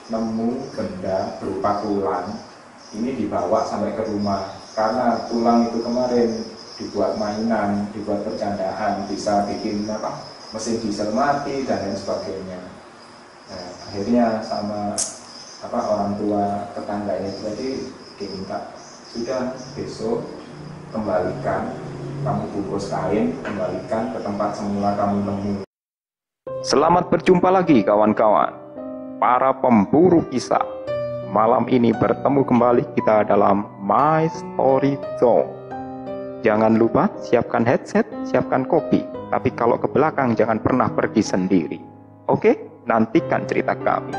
nemu benda berupa tulang, ini dibawa sampai ke rumah. Karena tulang itu kemarin dibuat mainan, dibuat bercandaan, bisa bikin mesin diesel mati dan lain sebagainya. Nah, akhirnya sama orang tua tetangganya tadi diminta, sudah besok kembalikan, kamu bungkus kain, kembalikan ke tempat semula kamu nemu. Selamat berjumpa lagi kawan-kawan, para pemburu kisah. Malam ini bertemu kembali kita dalam My Story Zone. Jangan lupa siapkan headset, siapkan kopi. Tapi kalau ke belakang jangan pernah pergi sendiri. Oke, nantikan cerita kami.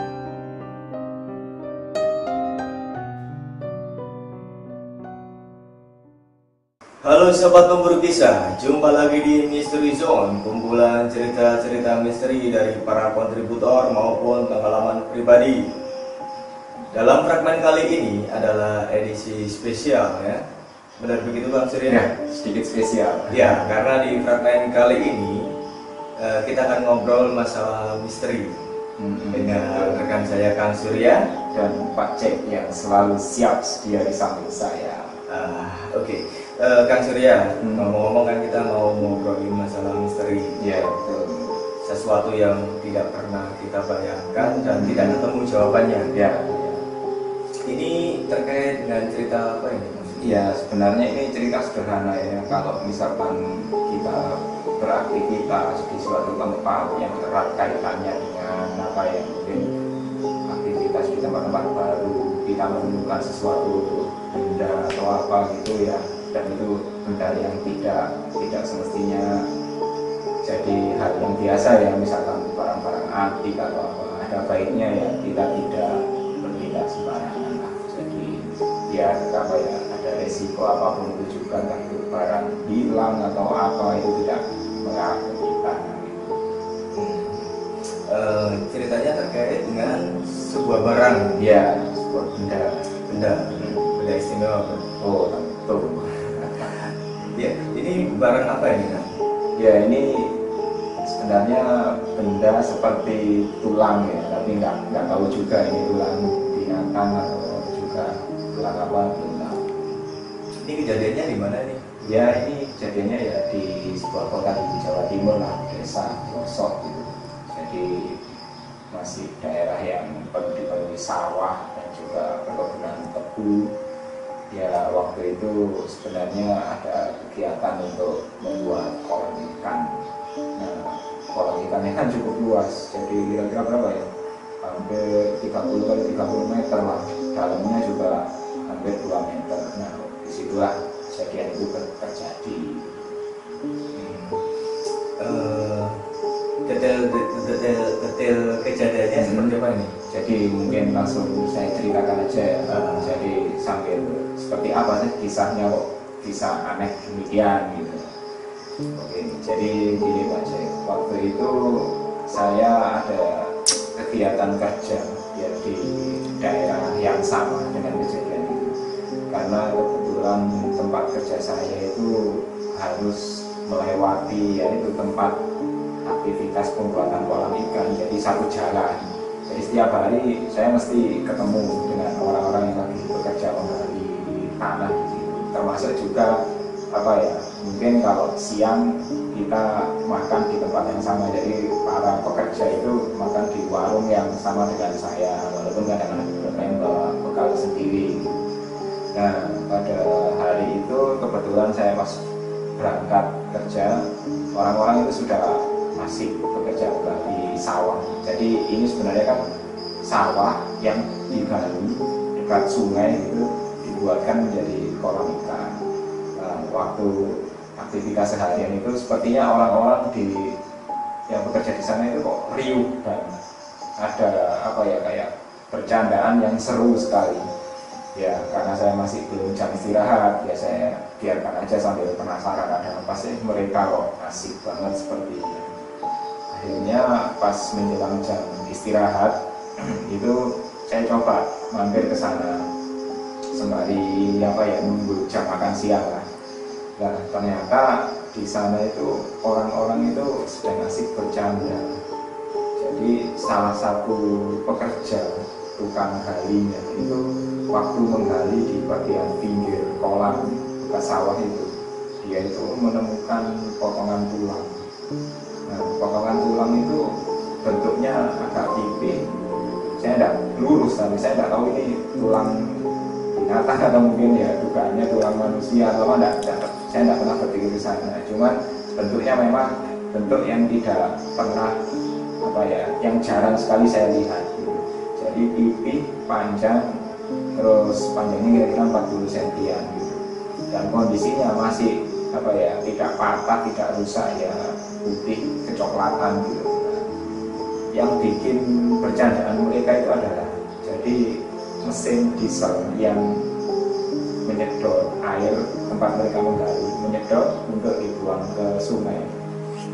Halo sobat pemburu kisah, jumpa lagi di Mystery Zone, kumpulan cerita-cerita misteri dari para kontributor maupun pengalaman pribadi. Dalam fragmen kali ini adalah edisi spesial ya. Benar begitu Bang Surya? Ya, sedikit spesial. Ya, karena di fragmen kali ini kita akan ngobrol masalah misteri dengan rekan saya Kang Surya dan Pak Cek yang selalu siap sedia di samping saya. Oke. Kang Surya, ngomong-ngomong kan kita mau ngobrolin masalah misteri. Ya, betul. Sesuatu yang tidak pernah kita bayangkan dan tidak ketemu jawabannya. Ya. Ini terkait dengan cerita apa ini? Ya, sebenarnya ini cerita sederhana ya. Kalau misalkan kita beraktivitas di suatu tempat yang erat kaitannya dengan mungkin aktivitas di tempat-tempat baru, kita menemukan sesuatu benda atau apa gitu ya, dan itu benda yang tidak semestinya jadi hal yang biasa ya, misalkan barang-barang antik atau apa, ada baiknya ya kita tidak bertindak sembarangan lah. Jadi ya ada resiko apapun itu juga, kan itu barang hilang atau apa itu tidak mengaruhi kita gitu. Ceritanya terkait dengan sebuah barang, Ya, sebuah benda istimewa. Oh, tentu. Ya, ini barang apa ini kan? Ya, ini sebenarnya benda seperti tulang ya, tapi nggak tahu juga ini tulang binatang atau juga tulang apa, belum tahu. Ini kejadiannya di mana nih? Ya, ini kejadiannya ya di sebuah kota di Jawa Timur lah, desa Losok gitu. Jadi masih daerah yang dipenuhi sawah dan juga perkebunan tebu. Ya, waktu itu sebenarnya ada kegiatan untuk membuat kolam ikan. Nah, kolam ikannya kan cukup luas, jadi kira-kira berapa ya? Hampir 30 kali 30 meter lah. Dalamnya juga hampir 2 meter. Nah, disitulah kejadian itu terjadi. Detail kejadiannya seperti apa ini? Jadi mungkin langsung saya ceritakan aja ya. Jadi sambil seperti apa sih kisahnya kok bisa aneh demikian gitu. Oke, jadi gini Pak Cek, waktu itu saya ada kegiatan kerja ya di daerah yang sama dengan kejadian itu. Karena kebetulan tempat kerja saya itu harus melewati yaitu tempat aktivitas pembuatan kolam ikan, jadi satu jalan. Jadi setiap hari saya mesti ketemu dengan orang-orang yang lagi bekerja menggali tanah di situ. Termasuk juga mungkin kalau siang kita makan di tempat yang sama, jadi para pekerja itu makan di warung yang sama dengan saya, walaupun kadang-kadang mereka bawa bekal sendiri. Nah, pada hari itu kebetulan saya pas berangkat kerja, orang-orang itu sudah masih bekerja di sawah. Jadi ini sebenarnya kan sawah yang digali dekat sungai itu dibuatkan menjadi kolam ikan. Nah, waktu aktivitas seharian itu sepertinya orang-orang yang bekerja di sana itu kok riuh dan ada kayak bercandaan yang seru sekali. Ya, karena saya masih belum jam istirahat, ya saya biarkan aja sambil penasaran ada apa sih mereka kok asik banget seperti ini. Akhirnya pas menjelang jam istirahat itu saya coba mampir ke sana sembari nunggu jam makan siang lah. Nah, ternyata di sana itu orang-orang itu sedang asik bercanda. Jadi salah satu pekerja tukang galinya itu waktu menggali di bagian pinggir kolam bekas sawah itu, dia itu menemukan potongan tulang. Nah, potongan tulang itu bentuknya agak tipis, saya tidak lurus, tapi saya tidak tahu ini tulang binatang atau mungkin ya dugaannya tulang manusia atau apa, saya tidak pernah berpikir ke sana. Cuman bentuknya memang bentuk yang tidak pernah apa ya, yang jarang sekali saya lihat. Jadi pipih panjang, terus panjangnya kira-kira 40 cm gitu. Dan kondisinya masih apa ya, tidak patah, tidak rusak, ya putih kecoklatan gitu. Yang bikin bercandaan mereka itu adalah jadi mesin diesel yang menyedot air tempat mereka menggali, menyedot untuk dibuang ke sungai.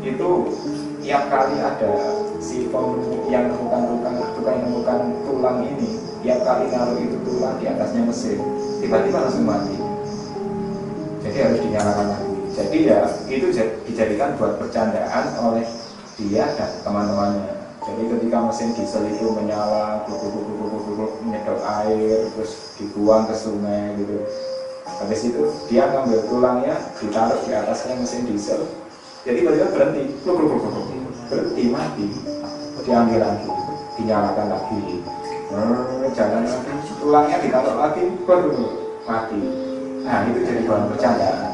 Itu tiap kali ada si yang menemukan tulang ini, tiap kali naruh itu tulang di atasnya mesin, tiba-tiba langsung mati. Jadi harus dinyalakan lagi. Jadi ya itu dijadikan buat bercandaan oleh dia dan teman-temannya. Jadi ketika mesin diesel itu menyala, menyedot air, terus dibuang ke sungai gitu. Habis itu dia ngambil tulangnya, ditaruh di atasnya mesin diesel. Jadi mereka berhenti, mati. Diambil lagi, dinyalakan lagi, jalan lagi, tulangnya ditaruh lagi, mati. Nah itu jadi bahan bercandaan.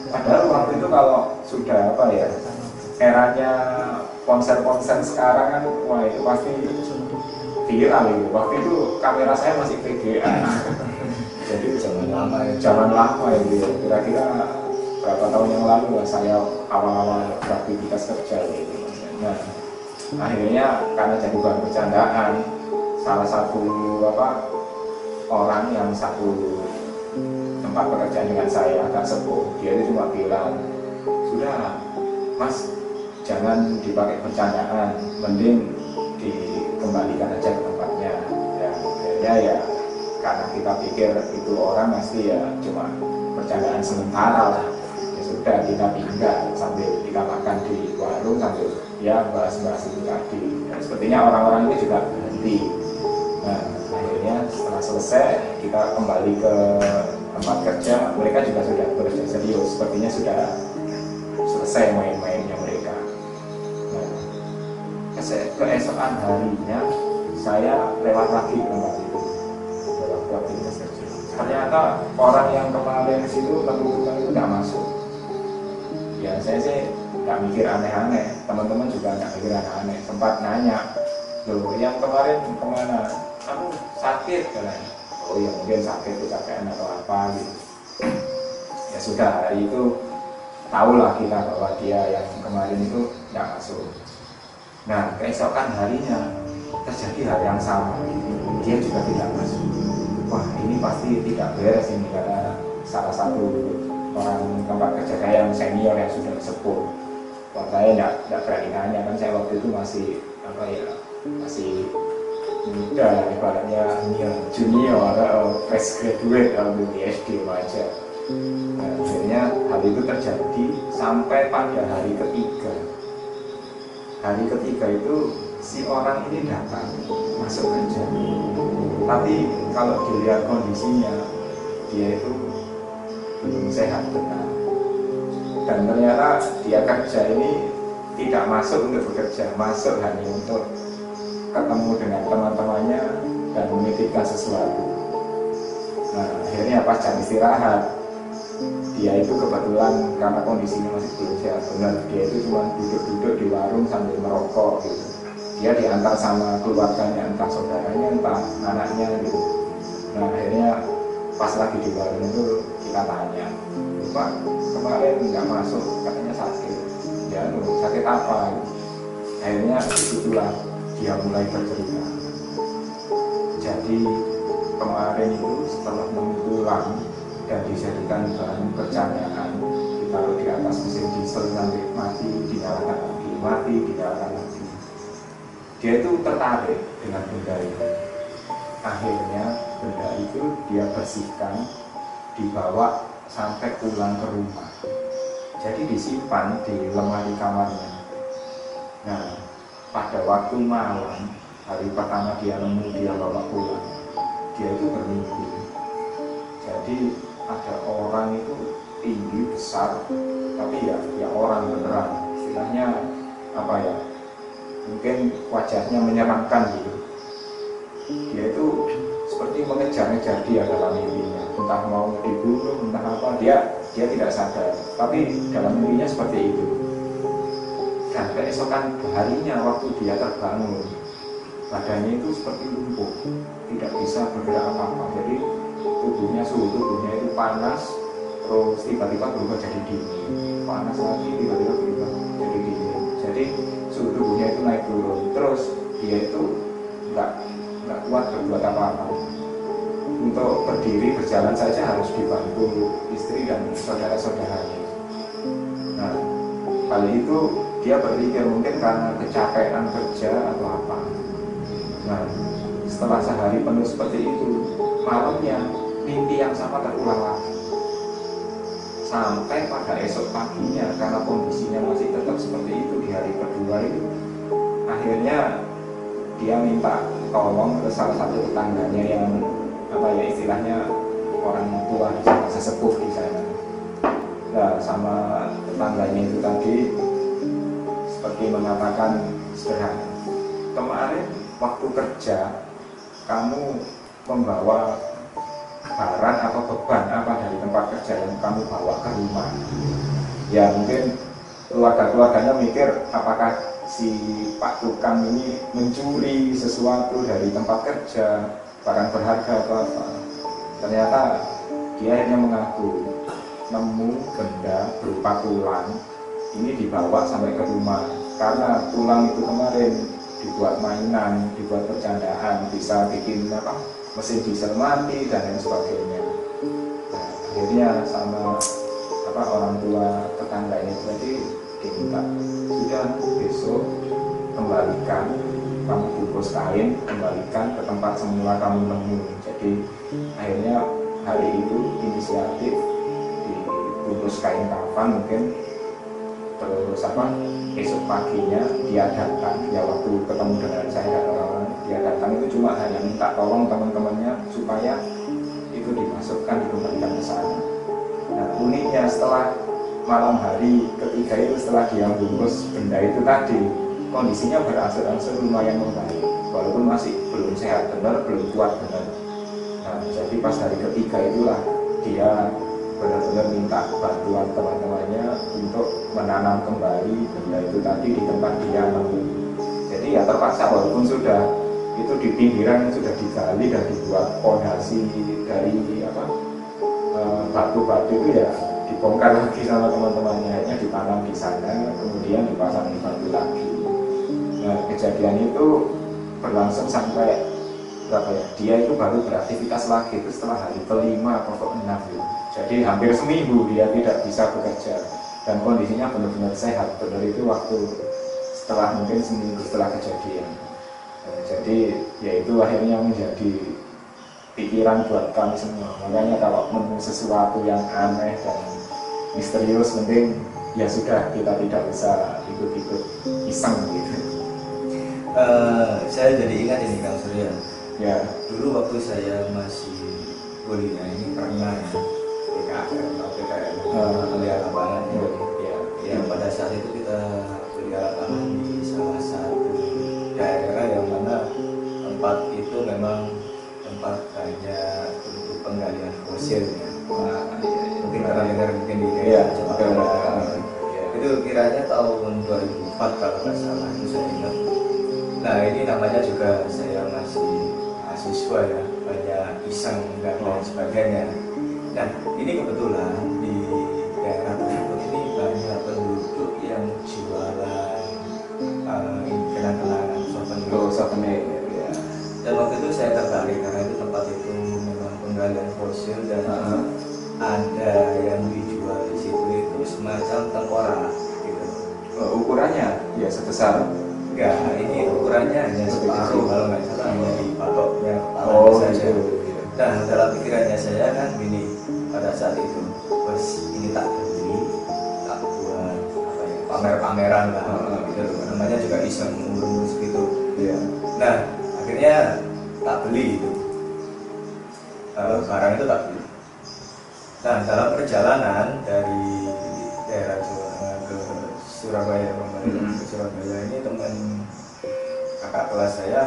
Padahal waktu itu kalau sudah apa ya, eranya konser-konser sekarang kan, wah itu pasti viral itu. Waktu itu kamera saya masih VGA. Jadi zaman lama ya, kira-kira berapa tahun yang lalu lah saya awal-awal beraktivitas kerja gitu. Nah, akhirnya karena jadi bahan bercandaan, salah satu orang yang satu tempat pekerjaan dengan saya agak sepuh, dia itu cuma bilang, sudah mas, jangan dipakai bercandaan, mending dikembalikan aja ke tempatnya. Ya akhirnya ya karena kita pikir itu orang pasti ya cuma bercandaan sementara lah, ya sudah kita tinggal sambil kita makan di warung sambil ya bahas-bahas itu tadi. Ya, sepertinya orang-orang ini juga berhenti. Nah akhirnya setelah selesai kita kembali ke tempat kerja, mereka juga sudah bekerja serius, sepertinya sudah selesai main-mainnya mereka. Nah, keesokan harinya saya lewat lagi ke tempat itu, waktu aktivitas kerja. Ternyata orang yang kemarin situ tukang itu nggak masuk. Ya saya sih nggak mikir aneh-aneh, teman-teman juga nggak mikir aneh-aneh. Sempat nanya, loh yang kemarin kemana? Kamu sakit katanya. Oh ya mungkin sakit, kecapean atau apa gitu. Ya sudah, hari itu tahulah kita bahwa dia yang kemarin itu nggak masuk. Nah keesokan harinya terjadi hal yang sama, dia juga tidak masuk. Wah ini pasti tidak beres ini, karena salah satu orang tempat kerja saya yang senior yang sudah sepuh. Wah saya tidak berani nanya, kan saya waktu itu masih masih muda, ibaratnya junior atau fresh graduate atau di SD aja. Nah, akhirnya hal itu terjadi sampai pada hari ketiga. Hari ketiga itu si orang ini datang masuk kerja, tapi kalau dilihat kondisinya dia itu belum sehat benar. Dan ternyata dia kerja ini tidak masuk untuk bekerja, masuk hanya untuk ketemu dengan teman-temannya dan menitipkan sesuatu. Nah akhirnya pas jam istirahat, dia itu kebetulan karena kondisinya masih belum sehat benar, dia itu cuma duduk-duduk di warung sambil merokok gitu. Dia diantar sama keluarganya, entah saudaranya, entah anaknya gitu. Nah akhirnya pas lagi di warung itu kita tanya, Pak kemarin nggak masuk, katanya sakit. Ya sakit apa? Akhirnya disitulah dia mulai bercerita. Jadi kemarin itu setelah pulang dan dijadikan bahan bercandaan, ditaruh di atas mesin diesel sampai mati, dinyalakan lagi, mati, dinyalakan lagi. Dia itu tertarik dengan benda itu. Akhirnya benda itu dia bersihkan, dibawa sampai pulang ke rumah. Jadi disimpan di lemari kamarnya. Nah pada waktu malam hari pertama dia nemu, dia bawa pulang, dia itu bermimpi. Jadi ada orang itu tinggi besar, tapi ya orang beneran, istilahnya apa ya, mungkin wajahnya menyeramkan gitu. Dia itu seperti mengejar-ngejar dia dalam mimpinya, entah mau dibunuh, entah apa, dia tidak sadar, tapi dalam mimpinya seperti itu. Dan keesokan harinya waktu dia terbangun, badannya itu seperti lumpuh, tidak bisa bergerak apa-apa. Jadi suhu tubuhnya itu panas, terus tiba-tiba berubah jadi dingin, panas lagi, tiba-tiba berubah jadi dingin. Jadi suhu tubuhnya itu naik turun, terus dia itu nggak kuat berbuat apa-apa. Untuk berdiri berjalan saja harus dibantu istri dan saudara-saudaranya. Nah, kali itu dia berpikir mungkin karena kecapean kerja atau apa. Nah, setelah sehari penuh seperti itu, malamnya mimpi yang sama terulang lagi. Sampai pada esok paginya, karena kondisinya masih tetap seperti itu di hari kedua itu, akhirnya dia minta tolong ke salah satu tetangganya yang apa ya, istilahnya orang tua di sana, sesepuh di sana. Nah, sama tetangganya itu tadi seperti mengatakan sederhana, kemarin waktu kerja kamu membawa barang atau beban apa dari tempat kerja yang kamu bawa ke rumah. Ya mungkin keluarga-keluarganya mikir apakah si Pak Tukang ini mencuri sesuatu dari tempat kerja, barang berharga atau apa. Ternyata dia akhirnya mengaku nemu benda berupa tulang ini dibawa sampai ke rumah, karena tulang itu kemarin dibuat mainan, dibuat bercandaan, bisa bikin apa, mesin diesel mati dan lain sebagainya. Nah, akhirnya sama apa orang tua tetangganya tadi diminta, sudah besok kembalikan, kamu bungkus kain, kembalikan ke tempat semula kamu nemu. Jadi akhirnya hari itu inisiatif dibungkus kain kafan mungkin, terus apa, esok paginya dia datang, ya waktu ketemu dengan saya dan orang-orang, dia datang itu cuma hanya minta tolong teman-temannya supaya itu dimasukkan, dikembalikan ke sana. Nah, uniknya setelah malam hari ketiga itu, setelah dia bungkus benda itu tadi, kondisinya berangsur-angsur lumayan membaik, walaupun masih belum sehat benar, belum kuat benar. Nah, jadi pas hari ketiga itulah dia benar-benar minta bantuan teman-temannya untuk menanam kembali benda itu tadi di tempat dia nemu. Jadi ya terpaksa, walaupun sudah itu di pinggiran sudah digali dan dibuat pondasi dari apa, batu-batu itu ya dibongkar lagi sama teman-temannya, akhirnya ditanam di sana, kemudian dipasang di batu lagi. Nah, kejadian itu berlangsung sampai berapa ya? Dia itu baru beraktivitas lagi itu setelah hari kelima atau keenam gitu. Jadi hampir seminggu dia tidak bisa bekerja dan kondisinya benar-benar sehat. Benar itu waktu setelah mungkin seminggu setelah kejadian. Nah, jadi ya itu akhirnya menjadi pikiran buat kami semua. Makanya kalau nemu sesuatu yang aneh dan misterius, mending ya sudah, kita tidak usah ikut-ikut iseng gitu. Saya jadi ingat ini Kang Surya. Ya, Dulu waktu saya masih kuliah ini pernah PKL atau PKL kuliah lapangan ya, pada saat itu kita kuliah lapangan di salah satu daerah yang mana tempat itu memang tempat banyak untuk penggalian fosil ya. Mungkin pernah dengar mungkin di daerah Jakarta. Itu kiranya tahun 2004 kalau nggak salah, itu saya ingat. Nah, ini namanya juga saya masih mahasiswa ya, banyak iseng dan lain sebagainya. Nah, ini kebetulan di daerah tersebut ini banyak penduduk yang jualan kenang-kenangan souvenir ya. Dan waktu itu saya tertarik karena itu tempat itu memang penggalian fosil dan ada yang dijual di situ itu semacam tengkorak gitu. ukurannya ya sebesar. Enggak, ini ukurannya hanya separuh kalau nggak salah, hanya di patoknya Oh saja. gitu. Nah, dalam pikirannya saya kan gini pada saat itu, bos ini tak beli, tak buat apa ya, pamer-pameran lah, gitu. Namanya juga iseng ngurus gitu. Iya. Nah, akhirnya tak beli itu. Barang itu tak beli. Nah, dalam perjalanan dari daerah Jawa Tengah ke Surabaya, ke Surabaya ini teman kakak kelas saya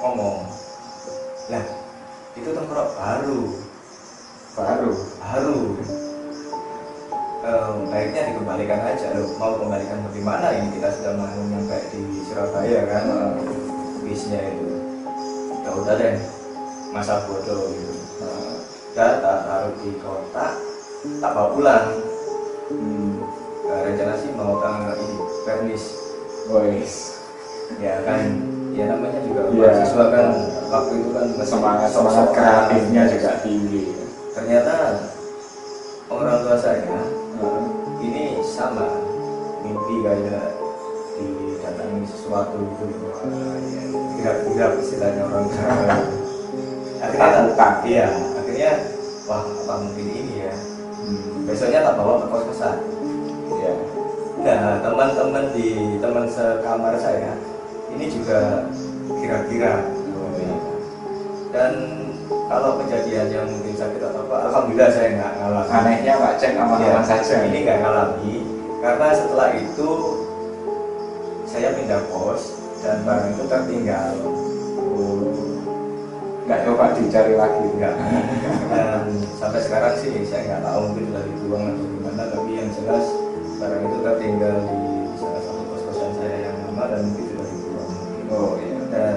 ngomong, lah itu tengkorak baru. Baiknya dikembalikan aja. Loh, mau kembalikan bagaimana, ini kita sudah mau nyampe di Surabaya kan, bisnya itu. Ya udah deh, masa bodoh gitu. Tak taruh di kotak, tak bawa pulang. Rencana sih mau tanggal ini permis. Ya kan, ya namanya juga mahasiswa kan, waktu itu kan semangat kreatifnya juga tinggi. Ternyata orang tua saya ini sama mimpi kayak didatangi sesuatu gitu, gerak-gerak istilahnya orang Jawa. Akhirnya wah, apa mungkin ini ya, besoknya tak bawa ke kos-kosan ya. Nah, teman sekamar saya ini juga kira-kira dan kalau kejadian yang mungkin sakit atau apa, alhamdulillah saya nggak ngalami. Anehnya Pak Cek aman-aman saja. Ini nggak ngalami karena setelah itu saya pindah kos dan barang itu tertinggal. Nggak coba dicari lagi? Nggak. Dan sampai sekarang sih saya nggak tahu, mungkin sudah dibuang atau gimana, tapi yang jelas barang itu tertinggal di salah satu kos-kosan saya yang lama dan mungkin sudah dibuang. Oh iya. Dan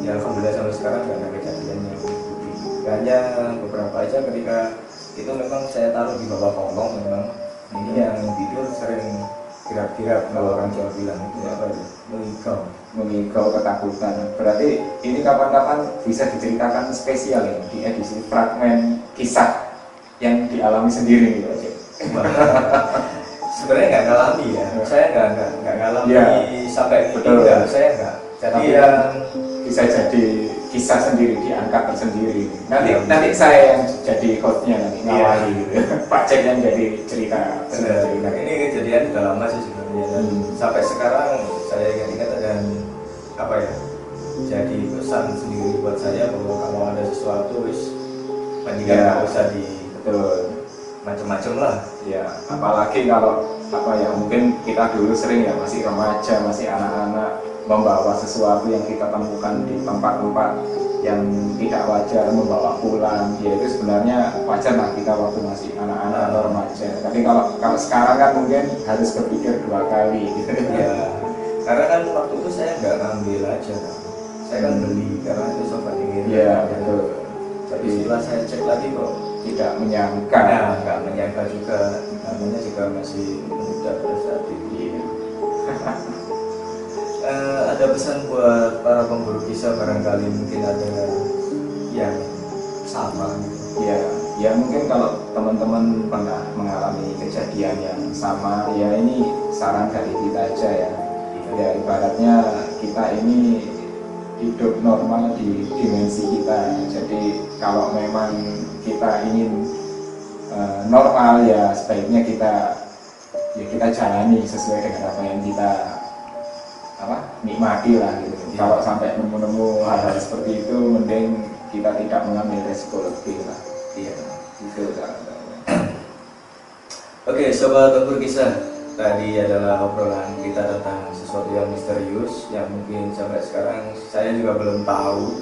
ya alhamdulillah sampai sekarang nggak ada kejadian yang begitu. Hanya beberapa aja ketika itu memang saya taruh di bawah kolong, memang ini yang tidur sering kira-kira kalau orang Jawa bilang itu apa ya, mengigau ketakutan. Berarti ini kapan-kapan bisa diceritakan spesial ya di edisi fragmen kisah yang dialami sendiri gitu aja. Sebenarnya nggak ngalami ya, saya nggak ngalami sampai betul. Saya nggak. Jadi bisa jadi kisah sendiri, diangkat tersendiri. Nanti saya yang jadi hostnya nanti ngawali gitu. Pak Cek yang jadi cerita. Ini kejadian sudah lama sih sebenarnya. Dan sampai sekarang saya ingat dan apa ya, jadi pesan sendiri buat saya bahwa kalau ada sesuatu wis mendingan nggak usah di macam-macam lah. Ya, apalagi kalau apa ya, mungkin kita dulu sering ya, masih remaja, masih anak-anak, membawa sesuatu yang kita temukan di tempat-tempat yang tidak wajar membawa pulang. Ya itu sebenarnya wajar lah kita waktu masih anak-anak atau remaja. Tapi kalau sekarang kan mungkin harus berpikir 2 kali gitu. Ya, karena kan waktu itu saya nggak ngambil aja kan. Saya kan beli karena itu sobat ingin. Iya betul. Jadi setelah saya cek lagi kok tidak menyangka. Nggak menyangka juga, namanya juga masih muda pada saat itu. Ada pesan buat para pemburu kisah, barangkali mungkin ada yang sama gitu. Ya mungkin kalau teman-teman pernah mengalami kejadian yang sama, ya ini saran dari kita aja ya. Ya ibaratnya kita ini hidup normal di dimensi kita. Jadi kalau memang kita ingin normal, ya sebaiknya kita jalani sesuai dengan apa yang kita nikmati lah gitu. Kalau sampai nemu-nemu hal-hal seperti itu, mending kita tidak mengambil resiko lebih lah. Itu Oke, sobat pemburu kisah, tadi adalah obrolan kita tentang sesuatu yang misterius yang mungkin sampai sekarang saya juga belum tahu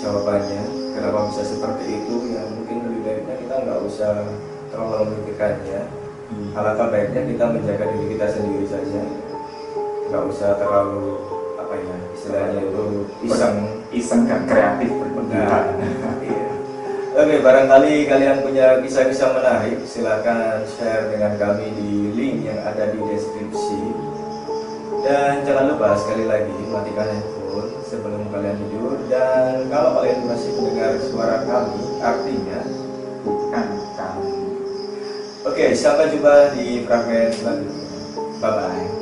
jawabannya kenapa bisa seperti itu. Yang mungkin lebih baiknya kita nggak usah terlalu memikirkannya. Alangkah baiknya kita menjaga diri kita sendiri saja, nggak usah terlalu apa ya istilahnya itu iseng dan kreatif berlebihan. Iya. Oke, barangkali kalian punya kisah-kisah menarik, silakan share dengan kami di link yang ada di deskripsi. Dan jangan lupa sekali lagi matikan handphone sebelum kalian tidur. Dan kalau kalian masih mendengar suara kami, artinya Bukan kami. Oke, sampai jumpa di fragmen selanjutnya. Bye bye.